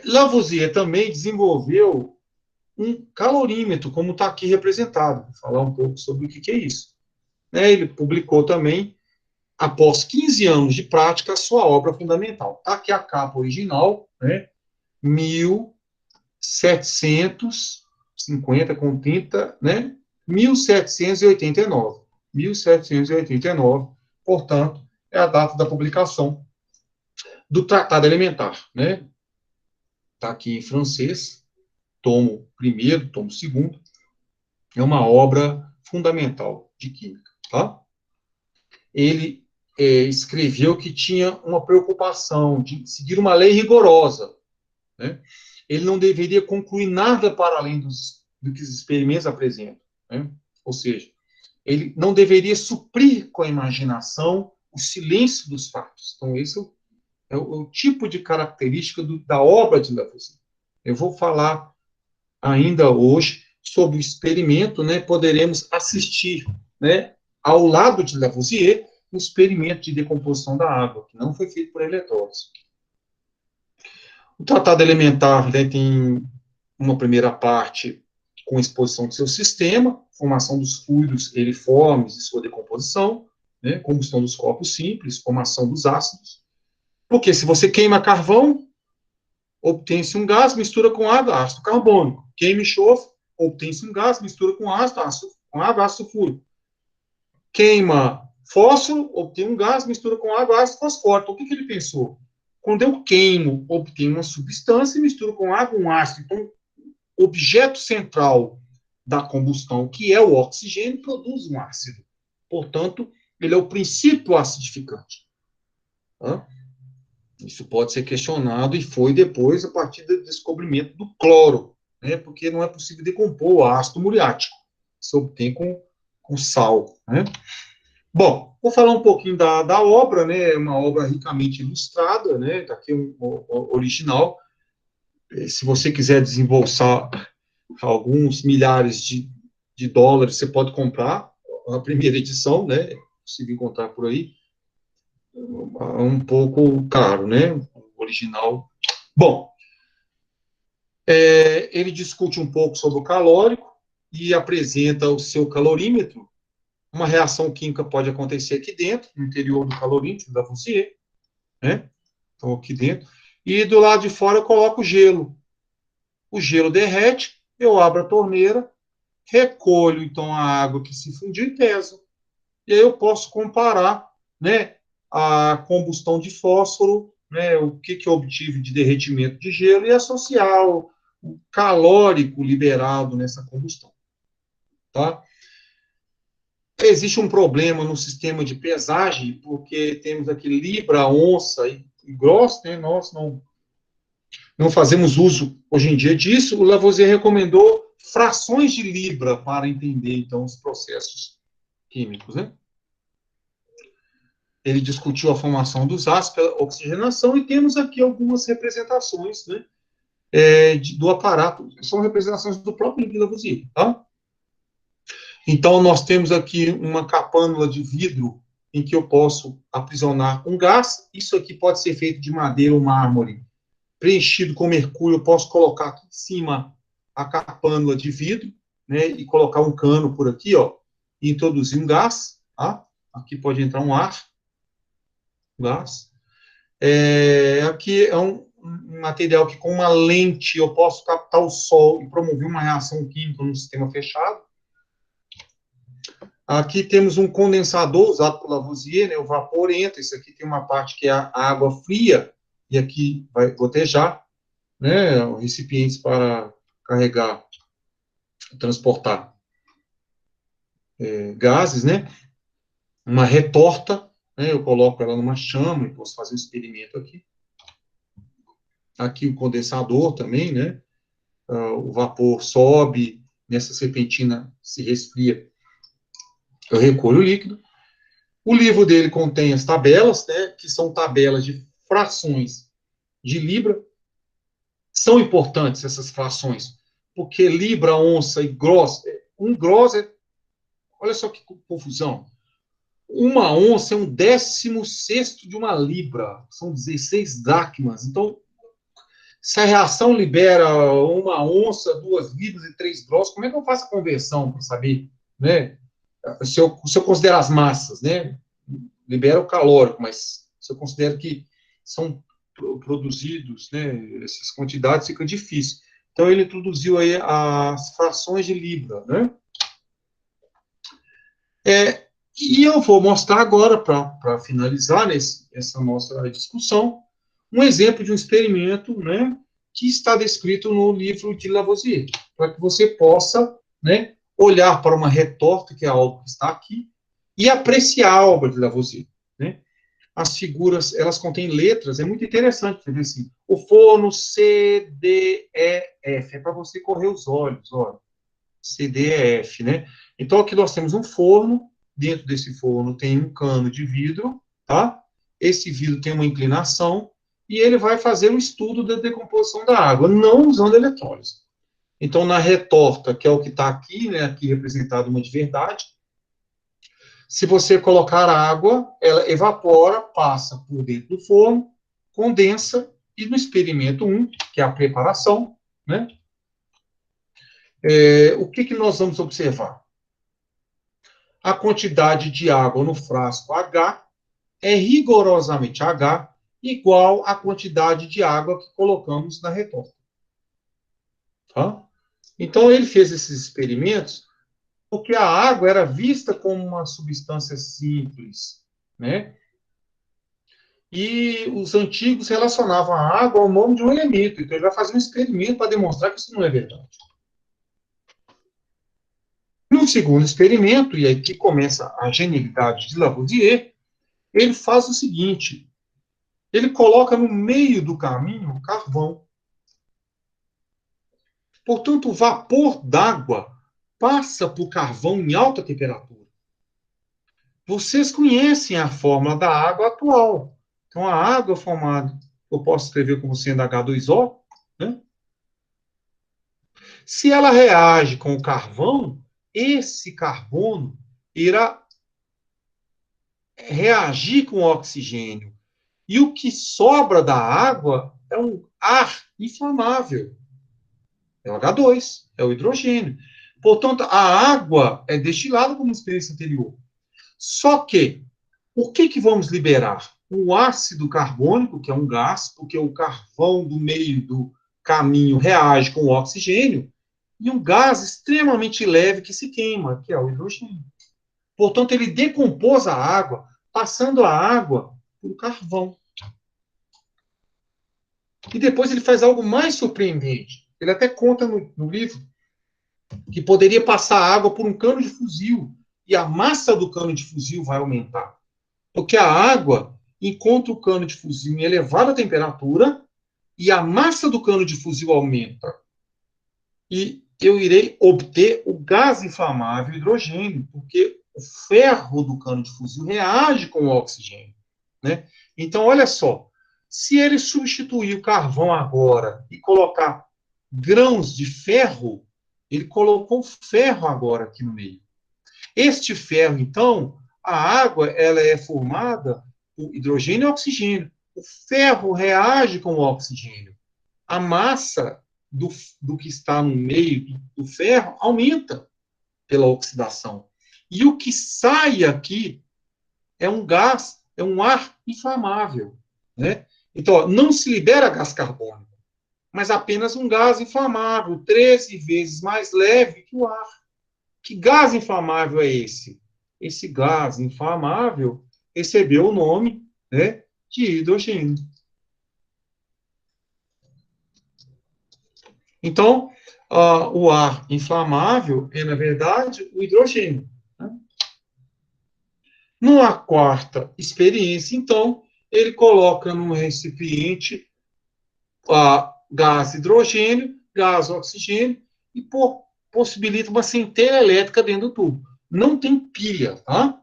Speaker 1: Lavoisier também desenvolveu um calorímetro, como está aqui representado. Vou falar um pouco sobre o que é isso. Ele publicou também, após 15 anos de prática, a sua obra fundamental. Está aqui a capa original, né? 1750 com 30, né? 1789. 1789, portanto, é a data da publicação do Tratado Elementar, né? Está aqui em francês, tomo primeiro, tomo segundo, é uma obra fundamental de química, tá? Ele escreveu que tinha uma preocupação de seguir uma lei rigorosa, né? Ele não deveria concluir nada para além do que os experimentos apresentam, né? Ou seja, ele não deveria suprir com a imaginação o silêncio dos fatos. Então, esse é o tipo de característica da obra de Lavoisier. Eu vou falar ainda hoje sobre o experimento, né? Poderemos assistir, né, ao lado de Lavoisier, um experimento de decomposição da água, que não foi feito por eletrólise. O tratado elementar, né, tem uma primeira parte com exposição do seu sistema, formação dos fluidos eriformes e sua decomposição, né, combustão dos corpos simples, formação dos ácidos. Porque se você queima carvão, obtém-se um gás, mistura com água, ácido carbônico. Queima enxofre, obtém-se um gás, mistura com água, ácido sulfúrico. Queima fósforo, obtém um gás, mistura com água, ácido fosfórico. Então, o que ele pensou? Quando eu queimo, obtenho uma substância e misturo com água um ácido. Então, o objeto central da combustão, que é o oxigênio, produz um ácido. Portanto, ele é o princípio acidificante. Tá? Isso pode ser questionado e foi depois a partir do descobrimento do cloro, né? Porque não é possível decompor o ácido muriático. Se obtém com sal. Né? Bom, vou falar um pouquinho da obra, né? Uma obra ricamente ilustrada, né? Está aqui o original. Se você quiser desembolsar alguns milhares de dólares, você pode comprar a primeira edição, né? Possível encontrar por aí. É um pouco caro, né? O original. Bom, ele discute um pouco sobre o calórico e apresenta o seu calorímetro. Uma reação química pode acontecer aqui dentro, no interior do calorímetro da Lavoisier, né? Então, aqui dentro. E do lado de fora eu coloco o gelo. O gelo derrete, eu abro a torneira, recolho, então, a água que se fundiu e peso. E aí eu posso comparar, né, a combustão de fósforo, né, o que eu obtive de derretimento de gelo e associar o calórico liberado nessa combustão. Tá? Existe um problema no sistema de pesagem, porque temos aqui libra, onça e gross, né? Nós não fazemos uso hoje em dia disso. O Lavoisier recomendou frações de libra para entender, então, os processos químicos, né? Ele discutiu a formação dos ácidos pela oxigenação e temos aqui algumas representações, né, do aparato, são representações do próprio Lavoisier, tá? Então, nós temos aqui uma capânula de vidro em que eu posso aprisionar um gás. Isso aqui pode ser feito de madeira ou mármore, preenchido com mercúrio. Eu posso colocar aqui em cima a capânula de vidro, né, e colocar um cano por aqui, ó, e introduzir um gás, tá? Aqui pode entrar um ar, gás. Aqui é um material que, com uma lente, eu posso captar o sol e promover uma reação química no sistema fechado. Aqui temos um condensador usado por Lavoisier, né, o vapor entra, isso aqui tem uma parte que é a água fria, e aqui vai gotejar, né, recipientes para carregar, transportar gases, né, uma retorta, né, eu coloco ela numa chama e posso fazer um experimento aqui. Aqui o condensador também, né, o vapor sobe, nessa serpentina se resfria, eu recolho o líquido. O livro dele contém as tabelas, né, que são tabelas de frações de libra. São importantes essas frações, porque libra, onça e gross, um gross olha só que confusão, uma onça é 1/16 de uma libra, são 16 dracmas. Então, se a reação libera uma onça, 2 libras e 3 gross, como é que eu faço a conversão para saber, né? Se eu considerar as massas, né? Libera o calórico, mas se eu considero que são produzidos, né, essas quantidades, fica difícil. Então, ele introduziu aí as frações de libra, né? E eu vou mostrar agora, para finalizar essa nossa discussão, um exemplo de um experimento, né, que está descrito no livro de Lavoisier, para que você possa, né, olhar para uma retorta, que é algo que está aqui, e apreciar a obra de Lavoisier, né? As figuras, elas contêm letras, é muito interessante, ver assim, o forno C, D, E, F, é para você correr os olhos, ó, C, D, E, F, né? Então, aqui nós temos um forno, dentro desse forno tem um cano de vidro, tá? Esse vidro tem uma inclinação, e ele vai fazer um estudo da decomposição da água, não usando eletrólise. Então, na retorta, que é o que está aqui, né, aqui representado uma de verdade, se você colocar água, ela evapora, passa por dentro do forno, condensa, e no experimento 1, que é a preparação, né, o que nós vamos observar? A quantidade de água no frasco H é rigorosamente H igual à quantidade de água que colocamos na retorta. Tá? Então, ele fez esses experimentos porque a água era vista como uma substância simples, né? E os antigos relacionavam a água ao nome de um elemento. Então, ele vai fazer um experimento para demonstrar que isso não é verdade. No segundo experimento, e aqui começa a genialidade de Lavoisier, ele faz o seguinte: ele coloca no meio do caminho o carvão. Portanto, o vapor d'água passa por carvão em alta temperatura. Vocês conhecem a fórmula da água atual. Então, a água formada, eu posso escrever como sendo H2O, né? Se ela reage com o carvão, esse carbono irá reagir com o oxigênio. E o que sobra da água é um ar inflamável. É o H2, é o hidrogênio. Portanto, a água é destilada como experiência anterior. Só que, o que vamos liberar? o ácido carbônico, que é um gás, porque o carvão do meio do caminho reage com o oxigênio, e um gás extremamente leve que se queima, que é o hidrogênio. Portanto, ele decompôs a água, passando a água para o carvão. E depois ele faz algo mais surpreendente. Ele até conta no livro que poderia passar a água por um cano de fuzil e a massa do cano de fuzil vai aumentar. Porque a água encontra o cano de fuzil em elevada temperatura e a massa do cano de fuzil aumenta. E eu irei obter o gás inflamável hidrogênio, porque o ferro do cano de fuzil reage com o oxigênio. Né? Então, olha só, se ele substituir o carvão agora e colocar grãos de ferro, ele colocou ferro agora aqui no meio. Este ferro, então, a água ela é formada por hidrogênio e oxigênio. O ferro reage com o oxigênio. A massa do que está no meio do ferro aumenta pela oxidação. E o que sai aqui é um gás, é um ar inflamável. Né? Então, ó, não se libera gás carbônico, mas apenas um gás inflamável, 13 vezes mais leve que o ar. Que gás inflamável é esse? Esse gás inflamável recebeu o nome, né, de hidrogênio. Então, o ar inflamável é, na verdade, o hidrogênio. Né? Numa quarta experiência, então, ele coloca num recipiente gás hidrogênio, gás oxigênio e possibilita uma centelha elétrica dentro do tubo. Não tem pilha, tá?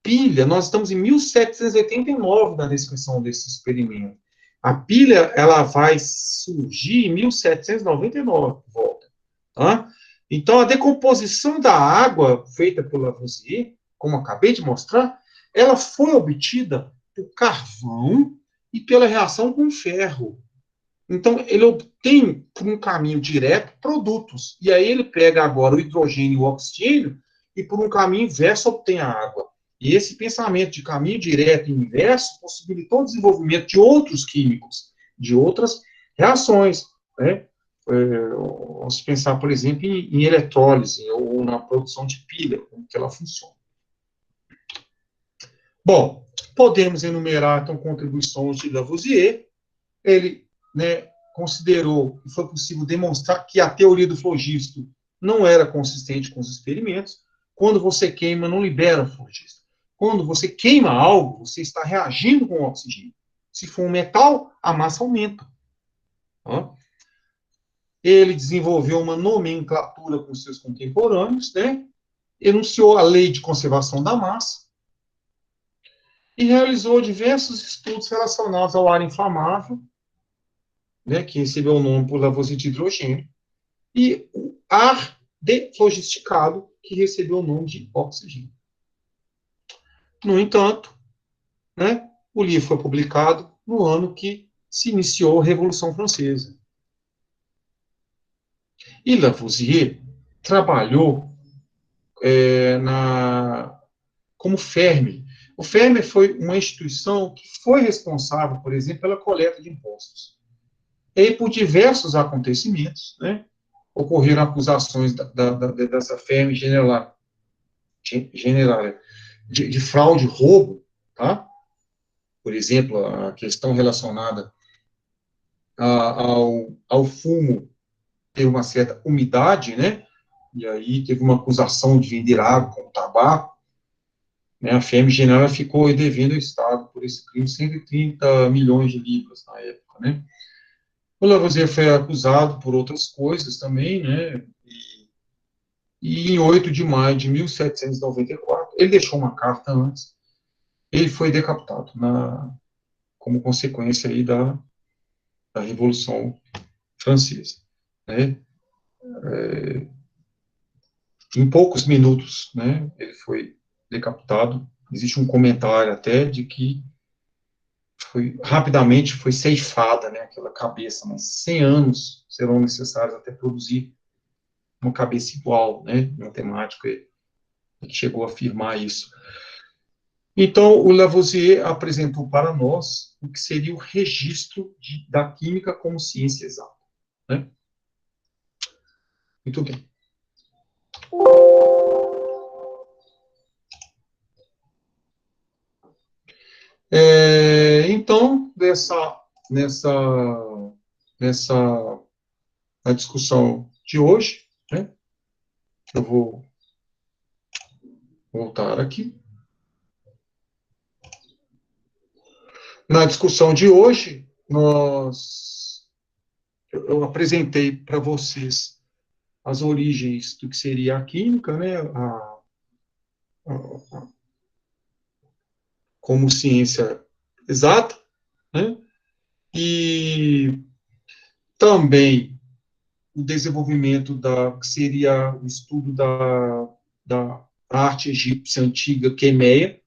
Speaker 1: Pilha, nós estamos em 1789 na descrição desse experimento. A pilha, ela vai surgir em 1799, por volta. Tá? Então, a decomposição da água feita por Lavoisier, como acabei de mostrar, ela foi obtida por carvão e pela reação com ferro. Então, ele obtém, por um caminho direto, produtos. E aí ele pega agora o hidrogênio e o oxigênio e, por um caminho inverso, obtém a água. E esse pensamento de caminho direto e inverso possibilitou o desenvolvimento de outros químicos, de outras reações. Né? Vamos pensar, por exemplo, em eletrólise ou na produção de pilha, como que ela funciona. Bom, podemos enumerar, então, contribuições de Lavoisier. Ele, né, considerou que foi possível demonstrar que a teoria do flogisto não era consistente com os experimentos. Quando você queima, não libera o flogisto. Quando você queima algo, você está reagindo com o oxigênio. Se for um metal, a massa aumenta. Ele desenvolveu uma nomenclatura com seus contemporâneos, né? Enunciou a lei de conservação da massa e realizou diversos estudos relacionados ao ar inflamável, né, que recebeu o nome por Lavoisier de hidrogênio, e o ar deflogisticado, que recebeu o nome de oxigênio. No entanto, né, o livro foi publicado no ano que se iniciou a Revolução Francesa. E Lavoisier trabalhou como Fermi. O Fermi foi uma instituição que foi responsável, por exemplo, pela coleta de impostos. E aí, por diversos acontecimentos, né, ocorreram acusações dessa Fermi general de fraude, roubo, tá? Por exemplo, a questão relacionada ao fumo ter uma certa umidade, né? E aí teve uma acusação de vender água com tabaco, né? A Fermi General ficou devendo ao Estado por esse crime 130 milhões de libras na época, né? O Lavoisier foi acusado por outras coisas também, né? E em 8 de maio de 1794, ele deixou uma carta antes, ele foi decapitado como consequência aí da Revolução Francesa. Né? Em poucos minutos, né, ele foi decapitado. Existe um comentário até de que rapidamente foi ceifada, né, aquela cabeça, mas 100 anos serão necessários até produzir uma cabeça igual, né, matemático, ele chegou a afirmar isso. Então, o Lavoisier apresentou para nós o que seria o registro da química como ciência exata. Né? Muito bem. Então, nessa na discussão de hoje, né, eu vou voltar aqui. Na discussão de hoje, eu apresentei para vocês as origens do que seria a química, né, como ciência exata, né, e também o desenvolvimento que seria o estudo da arte egípcia antiga quemeia,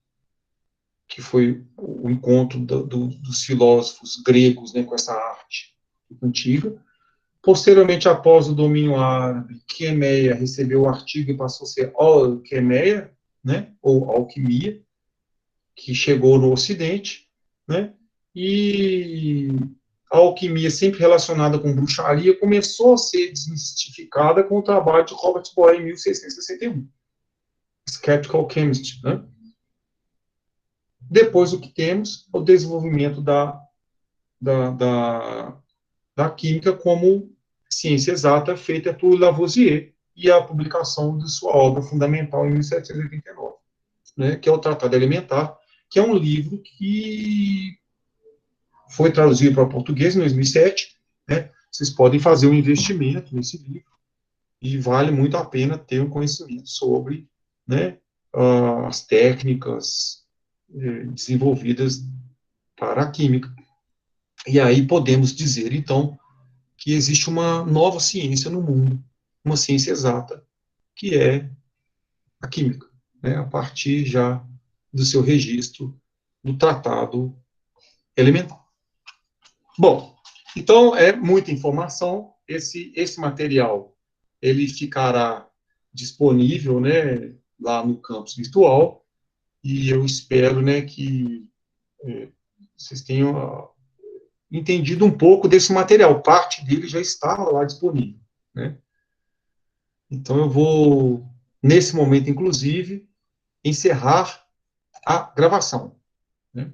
Speaker 1: que foi o encontro dos filósofos gregos, né, com essa arte antiga. Posteriormente, após o domínio árabe, quemeia recebeu o artigo e passou a ser alquemeia, né, ou alquimia, que chegou no Ocidente, né, e a alquimia, sempre relacionada com bruxaria, começou a ser desmistificada com o trabalho de Robert Boyle em 1661, Skeptical Chemistry. Né? Depois, o que temos é o desenvolvimento da, da, da química como ciência exata feita por Lavoisier e a publicação de sua obra fundamental em 1789, né, que é o Tratado Elementar, que é um livro que foi traduzido para português em 2007, né? Vocês podem fazer um investimento nesse livro e vale muito a pena ter um conhecimento sobre, né, as técnicas desenvolvidas para a química. E aí podemos dizer, então, que existe uma nova ciência no mundo, uma ciência exata, que é a química, né, a partir já do seu registro do tratado elementar. Bom, então é muita informação. Esse material ele ficará disponível, né, lá no campus virtual e eu espero, né, que vocês tenham entendido um pouco desse material. Parte dele já está lá disponível, né? Então eu vou nesse momento, inclusive, encerrar a gravação, né?